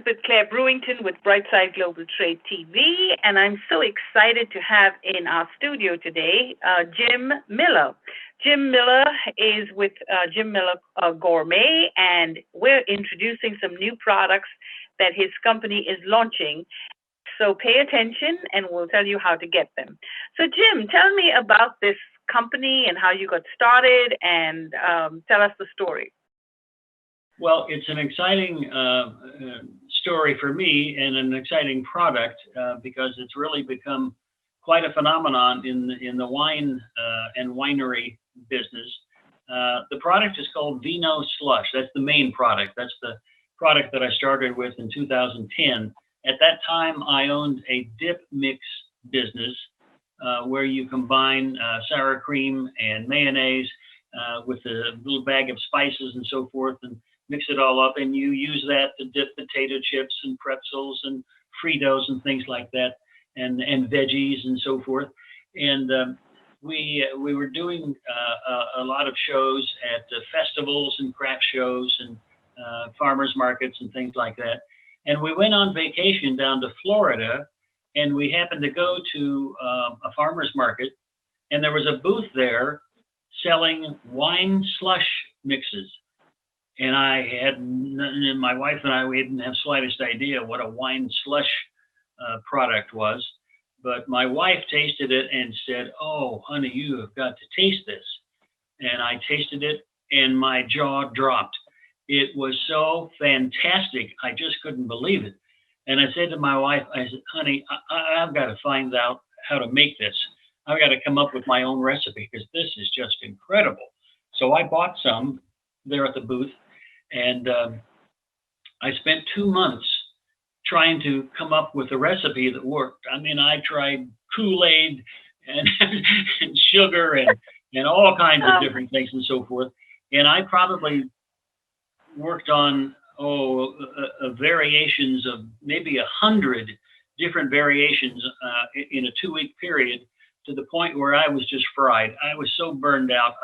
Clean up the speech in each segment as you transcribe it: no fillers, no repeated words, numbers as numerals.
with Claire Brewington with Brightside Global Trade TV, and I'm so excited to have in our studio today Jim Miller. Jim Miller is with Jim Miller Gourmet, and we're introducing some new products that his company is launching. So pay attention, and we'll tell you how to get them. So, Jim, tell me about this company and how you got started, and tell us the story. Well, it's an exciting story for me and an exciting product because it's really become quite a phenomenon in the wine and winery business. The product is called Vino Slush. That's the main product. That's the product that I started with in 2010. At that time, I owned a dip mix business where you combine sour cream and mayonnaise with a little bag of spices and so forth, and mix it all up, and you use that to dip potato chips and pretzels and Fritos and things like that, and veggies and so forth. And we were doing a lot of shows at festivals and craft shows and farmers markets and things like that. And we went on vacation down to Florida, and we happened to go to a farmer's market, and there was a booth there selling wine slush mixes. And my wife and I, we didn't have slightest idea what a wine slush product was. But my wife tasted it and said, "Oh, honey, you have got to taste this." And I tasted it, and my jaw dropped. It was so fantastic. I just couldn't believe it. And I said to my wife, I said, "Honey, I've got to find out how to make this. I've got to come up with my own recipe because this is just incredible." So I bought some there at the booth, and I spent 2 months trying to come up with a recipe that worked. I mean, I tried Kool-Aid and, and sugar and all kinds of different things and so forth. And I probably worked on variations of maybe 100 different variations in a 2-week period, to the point where I was just fried. I was so burned out.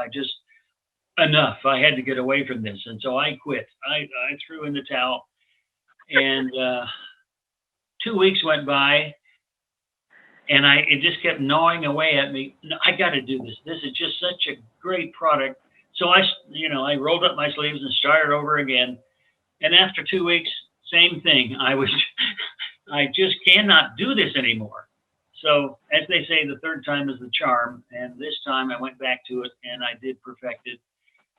Enough. I had to get away from this. And so I quit. I threw in the towel. And 2 weeks went by, and it just kept gnawing away at me. No, I got to do this. This is just such a great product. So I rolled up my sleeves and started over again. And after 2 weeks, same thing. I just cannot do this anymore. So as they say, the third time is the charm. And this time I went back to it, and I did perfect it.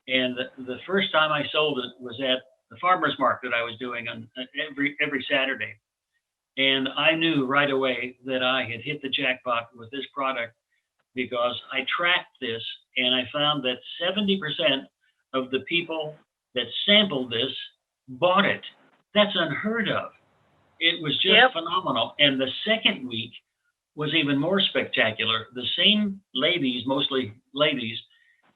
And the first time I sold it was at the farmer's market I was doing on every Saturday. And I knew right away that I had hit the jackpot with this product, because I tracked this, and I found that 70% of the people that sampled this bought it. That's unheard of. It was just phenomenal. And the second week was even more spectacular. The same ladies, mostly ladies,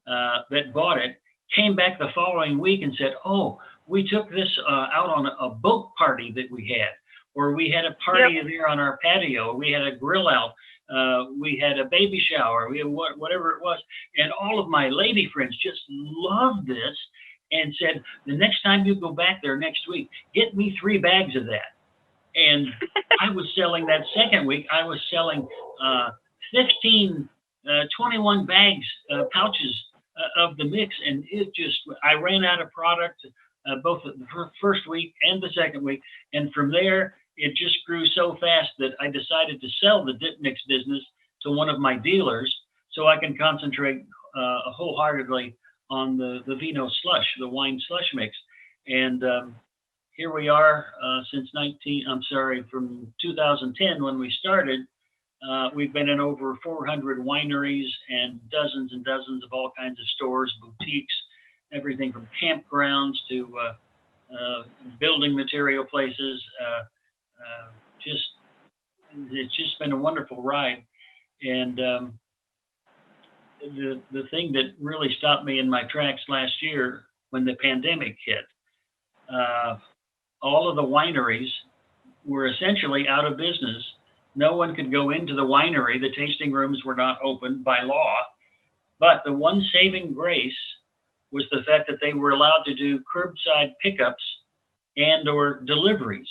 that bought it, came back the following week and said, "Oh, we took this out on a boat party that we had, or we had a party there on our patio, or we had a grill out, we had a baby shower, we had whatever it was." And all of my lady friends just loved this and said, "The next time you go back there next week, get me 3 bags of that." And I was selling that second week, I was selling 21 bags, pouches of the mix. And I ran out of product both the first week and the second week. And from there, it just grew so fast that I decided to sell the dip mix business to one of my dealers, so I can concentrate wholeheartedly on the Vino Slush, the wine slush mix. And here we are from 2010 when we started. We've been in over 400 wineries and dozens of all kinds of stores, boutiques, everything from campgrounds to building material places. It's just been a wonderful ride. And the thing that really stopped me in my tracks last year, when the pandemic hit, all of the wineries were essentially out of business. No one could go into the winery. The tasting rooms were not open by law. But the one saving grace was the fact that they were allowed to do curbside pickups and or deliveries.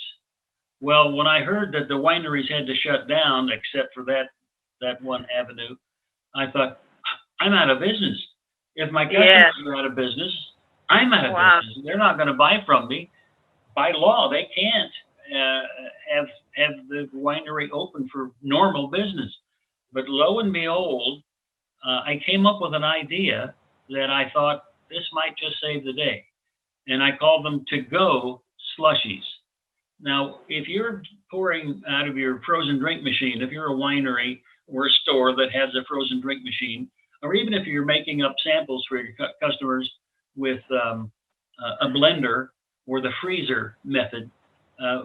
Well, when I heard that the wineries had to shut down, except for that one avenue, I thought, I'm out of business. If my Yes. customers are out of business, I'm out of Wow. business. They're not going to buy from me. By law, they can't uh, have the winery open for normal business. But lo and behold, I came up with an idea that I thought this might just save the day, and I called them to-go slushies. Now, if you're pouring out of your frozen drink machine, if you're a winery or a store that has a frozen drink machine, or even if you're making up samples for your customers with a blender or the freezer method,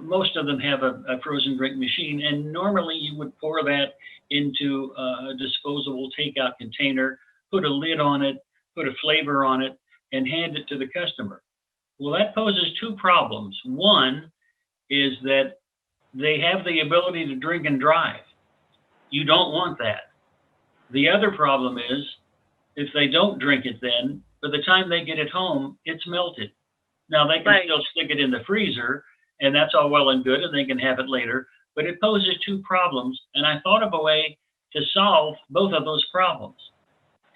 most of them have a frozen drink machine, and normally you would pour that into a disposable takeout container, put a lid on it, put a flavor on it, and hand it to the customer. Well, that poses two problems. One is that they have the ability to drink and drive. You don't want that. The other problem is if they don't drink it then, by the time they get it home, it's melted. Now they can Right. still stick it in the freezer, and that's all well and good, and they can have it later, but it poses two problems. And I thought of a way to solve both of those problems.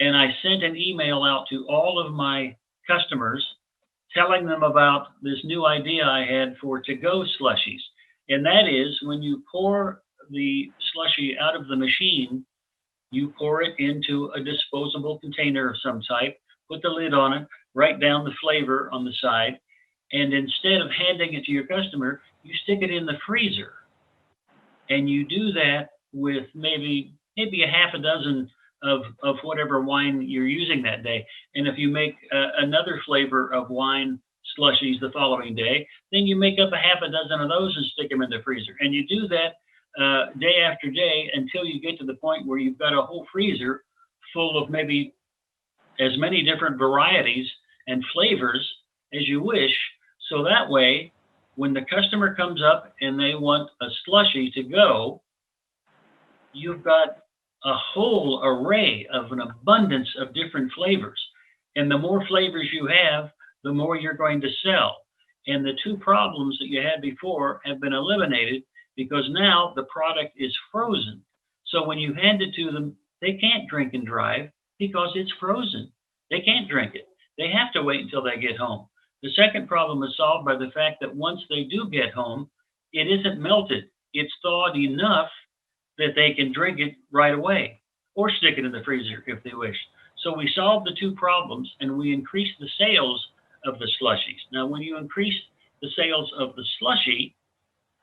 And I sent an email out to all of my customers telling them about this new idea I had for to-go slushies. And that is when you pour the slushy out of the machine, you pour it into a disposable container of some type, put the lid on it, write down the flavor on the side, and instead of handing it to your customer, you stick it in the freezer. And you do that with maybe a half a dozen of whatever wine you're using that day. And if you make another flavor of wine slushies the following day, then you make up a half a dozen of those and stick them in the freezer. And you do that day after day until you get to the point where you've got a whole freezer full of maybe as many different varieties and flavors as you wish. So that way, when the customer comes up and they want a slushy to go, you've got a whole array of an abundance of different flavors. And the more flavors you have, the more you're going to sell. And the two problems that you had before have been eliminated because now the product is frozen. So when you hand it to them, they can't drink and drive because it's frozen. They can't drink it. They have to wait until they get home. The second problem is solved by the fact that once they do get home, it isn't melted. It's thawed enough that they can drink it right away or stick it in the freezer if they wish. So we solved the two problems and we increased the sales of the slushies. Now, when you increase the sales of the slushy,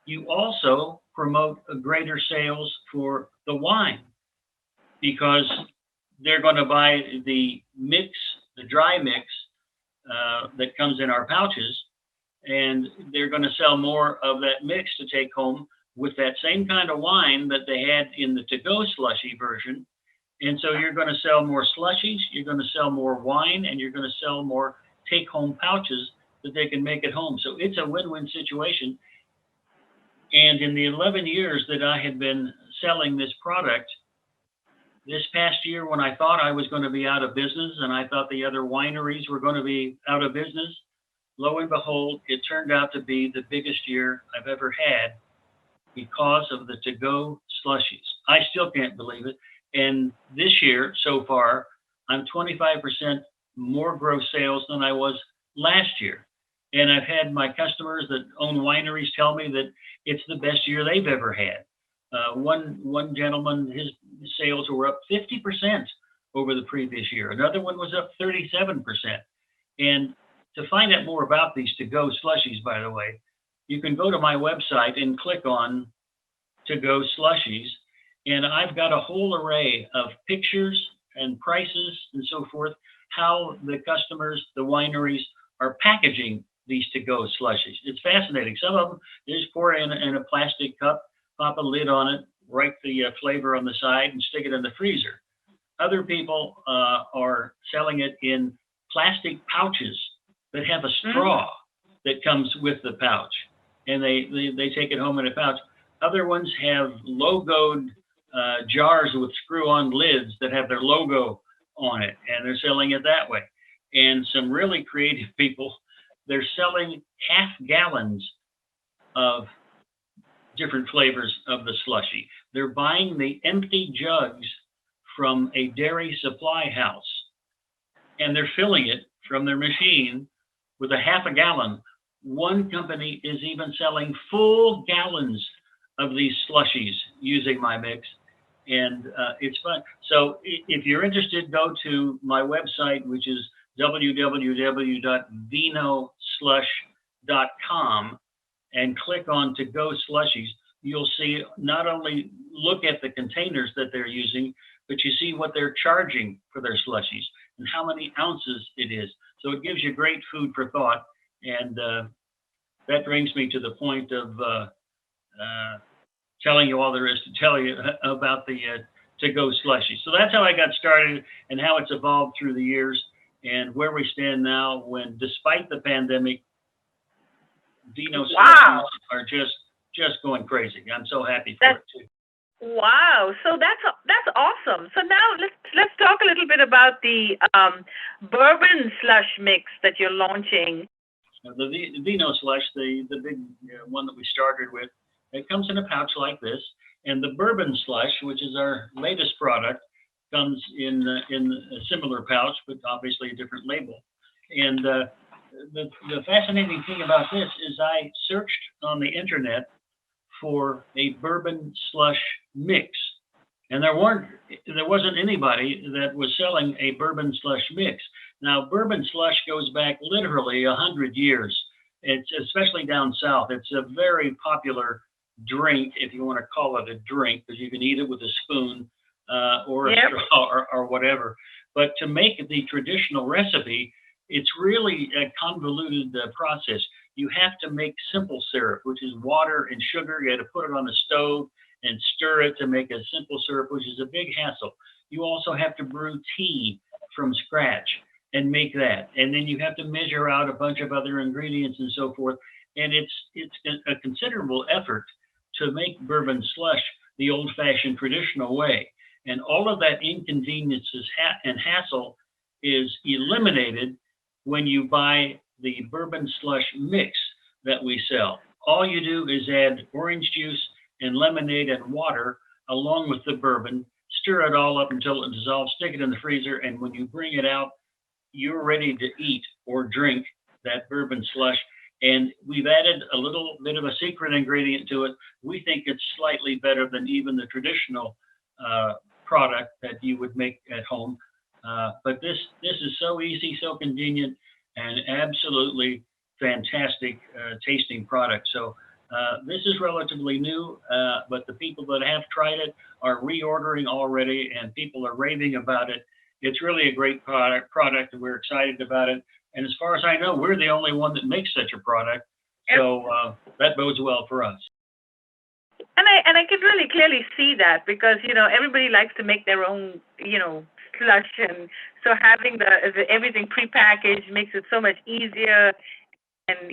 you also promote a greater sales for the wine because they're going to buy the mix, the dry mix that comes in our pouches, and they're going to sell more of that mix to take home with that same kind of wine that they had in the to-go slushy version. And so you're going to sell more slushies, you're going to sell more wine, and you're going to sell more take-home pouches that they can make at home. So it's a win-win situation. And in the 11 years that I had been selling this product, this past year when I thought I was going to be out of business and I thought the other wineries were going to be out of business, lo and behold, it turned out to be the biggest year I've ever had because of the to-go slushies. I still can't believe it. And this year so far, I'm 25% more gross sales than I was last year. And I've had my customers that own wineries tell me that it's the best year they've ever had. One gentleman, his sales were up 50% over the previous year. Another one was up 37%. And to find out more about these to-go slushies, by the way, you can go to my website and click on to-go slushies. And I've got a whole array of pictures and prices and so forth, how the customers, the wineries are packaging these to-go slushies. It's fascinating. Some of them, they just pour it in a plastic cup, pop a lid on it, write the flavor on the side, and stick it in the freezer. Other people are selling it in plastic pouches that have a straw that comes with the pouch, and they take it home in a pouch. Other ones have logoed jars with screw-on lids that have their logo on it, and they're selling it that way. And some really creative people, they're selling half gallons of different flavors of the slushy. They're buying the empty jugs from a dairy supply house and they're filling it from their machine with a half a gallon. One company is even selling full gallons of these slushies using my mix, and it's fun. So if you're interested, go to my website, which is www.vinoslush.com, and click on to go slushies. You'll see, not only look at the containers that they're using, but you see what they're charging for their slushies and how many ounces it is. So it gives you great food for thought. And that brings me to the point of telling you all there is to tell you about the to-go slushy. So that's how I got started and how it's evolved through the years and where we stand now when, despite the pandemic, Vino slushies are just going crazy. I'm so happy for it too. Wow, so that's awesome. So now let's talk a little bit about the bourbon slush mix that you're launching. The Vino slush, the big one that we started with, it comes in a pouch like this, and the bourbon slush, which is our latest product, comes in a similar pouch, but obviously a different label. And the fascinating thing about this is I searched on the internet for a bourbon slush mix, and there wasn't anybody that was selling a bourbon slush mix. Now, bourbon slush goes back literally 100 years. It's especially down south. It's a very popular drink, if you want to call it a drink, because you can eat it with a spoon or a straw or whatever. But to make the traditional recipe, it's really a convoluted process. You have to make simple syrup, which is water and sugar. You had to put it on the stove and stir it to make a simple syrup, which is a big hassle. You also have to brew tea from scratch and make that. And then you have to measure out a bunch of other ingredients and so forth. And it's a considerable effort to make bourbon slush the old-fashioned traditional way. And all of that inconveniences and hassle is eliminated when you buy the bourbon slush mix that we sell. All you do is add orange juice and lemonade and water along with the bourbon, stir it all up until it dissolves, stick it in the freezer, and when you bring it out, you're ready to eat or drink that bourbon slush. And we've added a little bit of a secret ingredient to it. We think it's slightly better than even the traditional product that you would make at home. But this is so easy, so convenient, and absolutely fantastic tasting product. So this is relatively new, but the people that have tried it are reordering already, and people are raving about it. It's really a great product, and we're excited about it. And as far as I know, we're the only one that makes such a product. So that bodes well for us. And I can really clearly see that because, everybody likes to make their own, slush. And so having everything prepackaged makes it so much easier. And,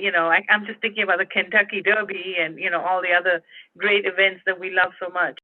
I'm just thinking about the Kentucky Derby and, all the other great events that we love so much.